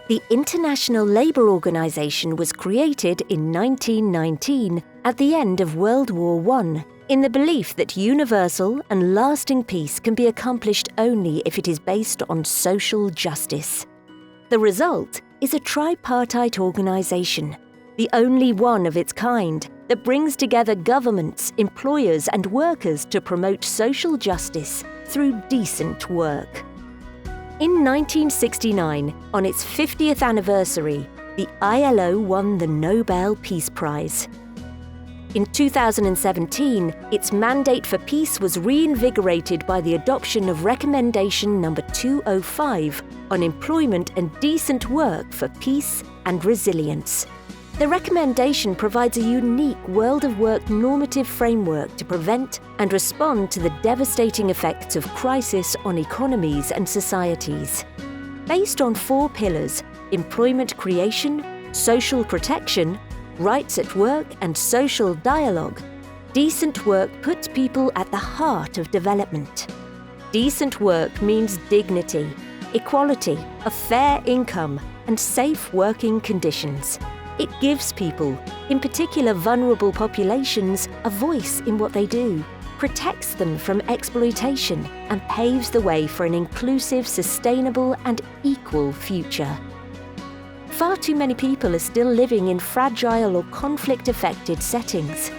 The International Labour Organization was created in 1919 at the end of World War I, in the belief that universal and lasting peace can be accomplished only if it is based on social justice. The result is a tripartite organization, the only one of its kind that brings together governments, employers and workers to promote social justice through decent work. In 1969, on its 50th anniversary, the ILO won the Nobel Peace Prize. In 2017, its mandate for peace was reinvigorated by the adoption of Recommendation number 205 on employment and decent work for peace and resilience. The recommendation provides a unique world of work normative framework to prevent and respond to the devastating effects of crisis on economies and societies. Based on 4 pillars: employment creation, social protection, rights at work and social dialogue, decent work puts people at the heart of development. Decent work means dignity, equality, a fair income, and safe working conditions. It gives people, in particular vulnerable populations, a voice in what they do, protects them from exploitation, and paves the way for an inclusive, sustainable, and equal future. Far too many people are still living in fragile or conflict-affected settings.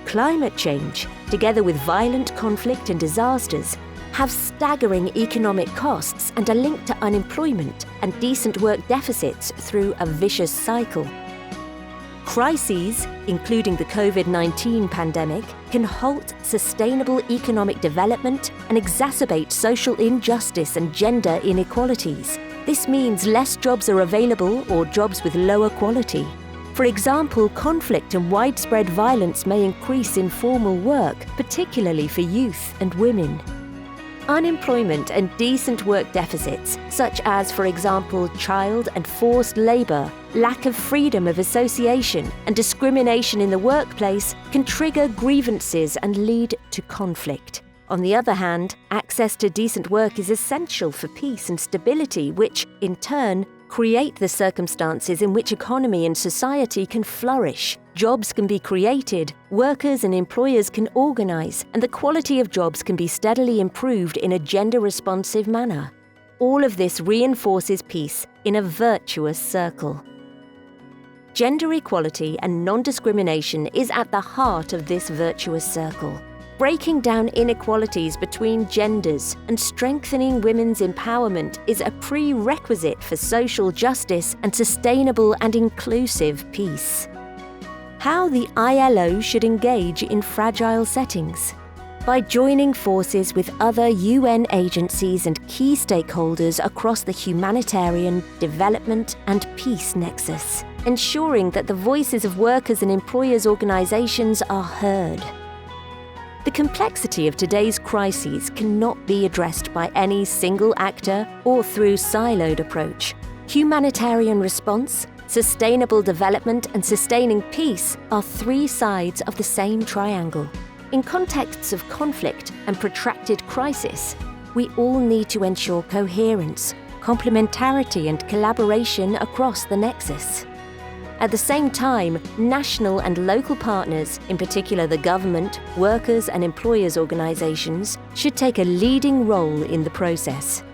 Climate change, together with violent conflict and disasters, have staggering economic costs and are linked to unemployment and decent work deficits through a vicious cycle. Crises, including the COVID-19 pandemic, can halt sustainable economic development and exacerbate social injustice and gender inequalities. This means less jobs are available or jobs with lower quality. For example, conflict and widespread violence may increase informal work, particularly for youth and women. Unemployment and decent work deficits, such as, for example, child and forced labour, lack of freedom of association, and discrimination in the workplace, can trigger grievances and lead to conflict. On the other hand, access to decent work is essential for peace and stability, which, in turn, create the circumstances in which economy and society can flourish. Jobs can be created, workers and employers can organise, and the quality of jobs can be steadily improved in a gender-responsive manner. All of this reinforces peace in a virtuous circle. Gender equality and non-discrimination is at the heart of this virtuous circle. Breaking down inequalities between genders and strengthening women's empowerment is a prerequisite for social justice and sustainable and inclusive peace. How the ILO should engage in fragile settings. By joining forces with other UN agencies and key stakeholders across the humanitarian, development and peace nexus, ensuring that the voices of workers and employers' organisations are heard. The complexity of today's crises cannot be addressed by any single actor or through siloed approach. Humanitarian response, sustainable development and sustaining peace are 3 sides of the same triangle. In contexts of conflict and protracted crisis, we all need to ensure coherence, complementarity and collaboration across the nexus. At the same time, national and local partners, in particular the government, workers and employers' organisations, should take a leading role in the process.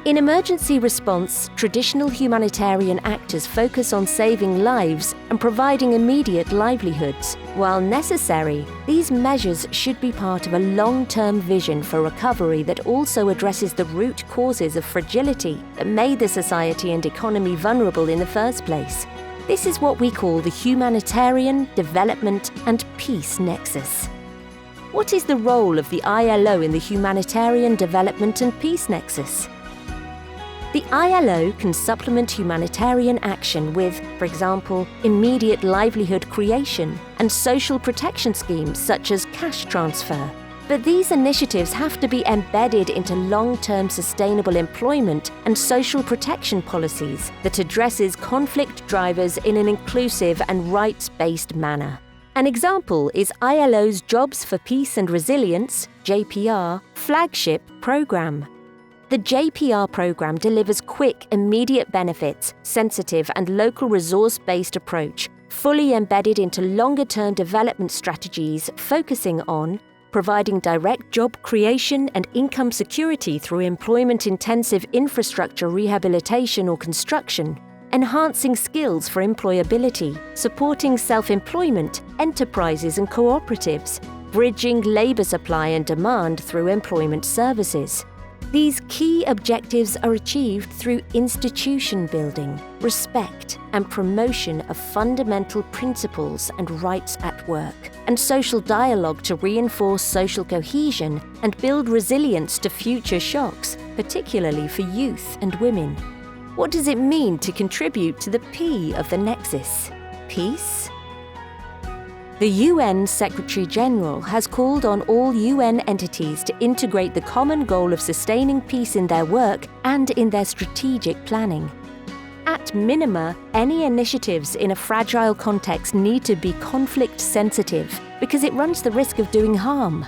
In emergency response, traditional humanitarian actors focus on saving lives and providing immediate livelihoods. While necessary, these measures should be part of a long-term vision for recovery that also addresses the root causes of fragility that made the society and economy vulnerable in the first place. This is what we call the humanitarian, development and peace nexus. What is the role of the ILO in the humanitarian, development and peace nexus? The ILO can supplement humanitarian action with, for example, immediate livelihood creation and social protection schemes such as cash transfer. But these initiatives have to be embedded into long-term sustainable employment and social protection policies that addresses conflict drivers in an inclusive and rights-based manner. An example is ILO's Jobs for Peace and Resilience, JPR, flagship program. The JPR program delivers quick, immediate benefits, sensitive and local resource-based approach, fully embedded into longer-term development strategies focusing on providing direct job creation and income security through employment-intensive infrastructure rehabilitation or construction, enhancing skills for employability, supporting self-employment, enterprises and cooperatives, bridging labour supply and demand through employment services. These key objectives are achieved through institution building, respect and promotion of fundamental principles and rights at work, and social dialogue to reinforce social cohesion and build resilience to future shocks, particularly for youth and women. What does it mean to contribute to the P of the Nexus? Peace? The UN Secretary-General has called on all UN entities to integrate the common goal of sustaining peace in their work and in their strategic planning. At minima, any initiatives in a fragile context need to be conflict-sensitive because it runs the risk of doing harm.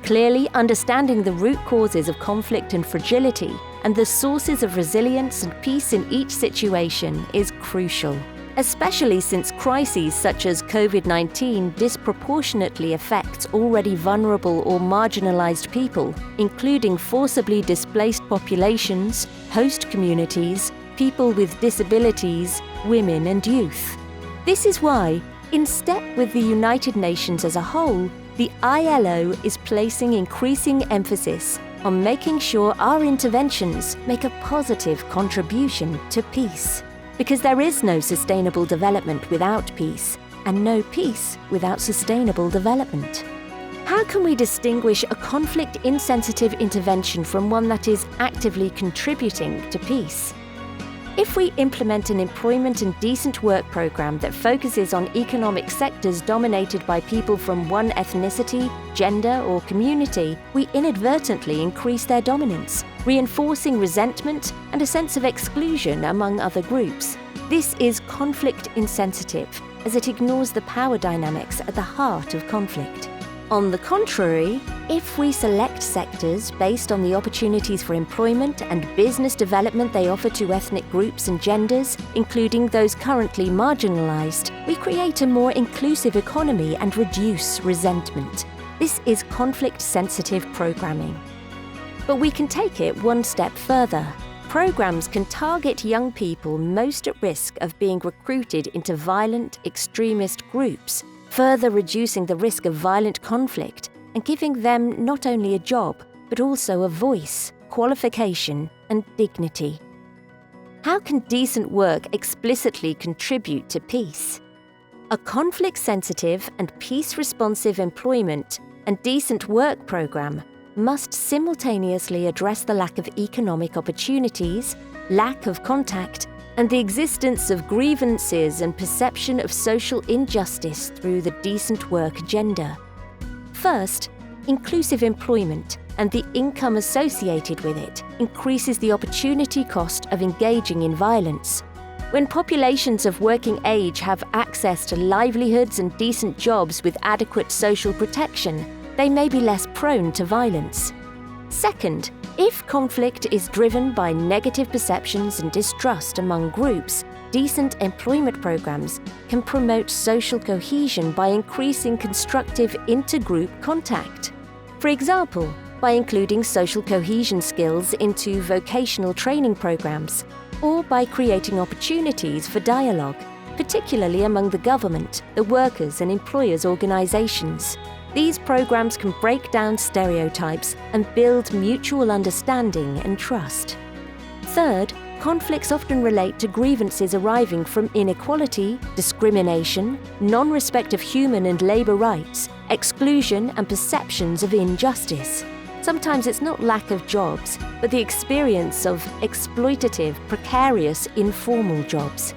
Clearly, understanding the root causes of conflict and fragility and the sources of resilience and peace in each situation is crucial, especially since crises such as COVID-19 disproportionately affects already vulnerable or marginalized people, including forcibly displaced populations, host communities, people with disabilities, women and youth. This is why, in step with the United Nations as a whole, the ILO is placing increasing emphasis on making sure our interventions make a positive contribution to peace. Because there is no sustainable development without peace, and no peace without sustainable development. How can we distinguish a conflict-insensitive intervention from one that is actively contributing to peace? If we implement an employment and decent work program that focuses on economic sectors dominated by people from one ethnicity, gender, or community, we inadvertently increase their dominance, reinforcing resentment and a sense of exclusion among other groups. This is conflict insensitive, as it ignores the power dynamics at the heart of conflict. On the contrary, if we select sectors based on the opportunities for employment and business development they offer to ethnic groups and genders, including those currently marginalized, we create a more inclusive economy and reduce resentment. This is conflict-sensitive programming. But we can take it one step further. Programs can target young people most at risk of being recruited into violent, extremist groups, further reducing the risk of violent conflict and giving them not only a job, but also a voice, qualification, and dignity. How can decent work explicitly contribute to peace? A conflict-sensitive and peace-responsive employment and decent work program must simultaneously address the lack of economic opportunities, lack of contact, and the existence of grievances and perception of social injustice through the decent work agenda. First, inclusive employment and the income associated with it increases the opportunity cost of engaging in violence. When populations of working age have access to livelihoods and decent jobs with adequate social protection, they may be less prone to violence. Second, if conflict is driven by negative perceptions and distrust among groups, decent employment programs can promote social cohesion by increasing constructive intergroup contact. For example, by including social cohesion skills into vocational training programs, or by creating opportunities for dialogue, particularly among the government, the workers' and employers' organizations. These programs can break down stereotypes and build mutual understanding and trust. Third, conflicts often relate to grievances arising from inequality, discrimination, non-respect of human and labor rights, exclusion and perceptions of injustice. Sometimes it's not lack of jobs, but the experience of exploitative, precarious, informal jobs,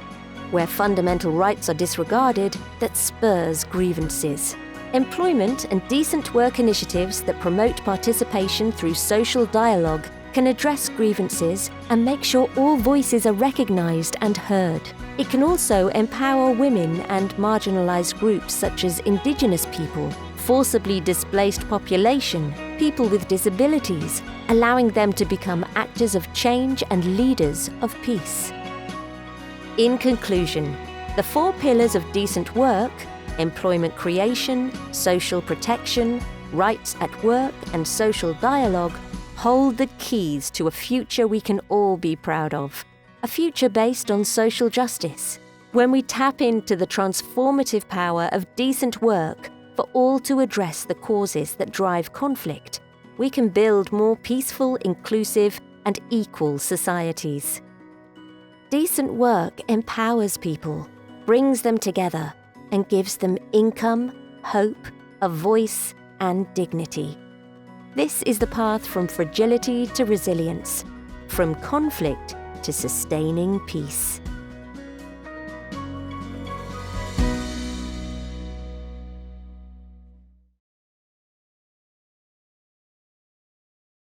where fundamental rights are disregarded, that spurs grievances. Employment and decent work initiatives that promote participation through social dialogue can address grievances and make sure all voices are recognized and heard. It can also empower women and marginalized groups such as Indigenous people, forcibly displaced population, people with disabilities, allowing them to become actors of change and leaders of peace. In conclusion, the 4 pillars of decent work, employment creation, social protection, rights at work, and social dialogue, hold the keys to a future we can all be proud of, a future based on social justice. When we tap into the transformative power of decent work for all to address the causes that drive conflict, we can build more peaceful, inclusive, and equal societies. Decent work empowers people, brings them together, and gives them income, hope, a voice, and dignity. This is the path from fragility to resilience, from conflict to sustaining peace.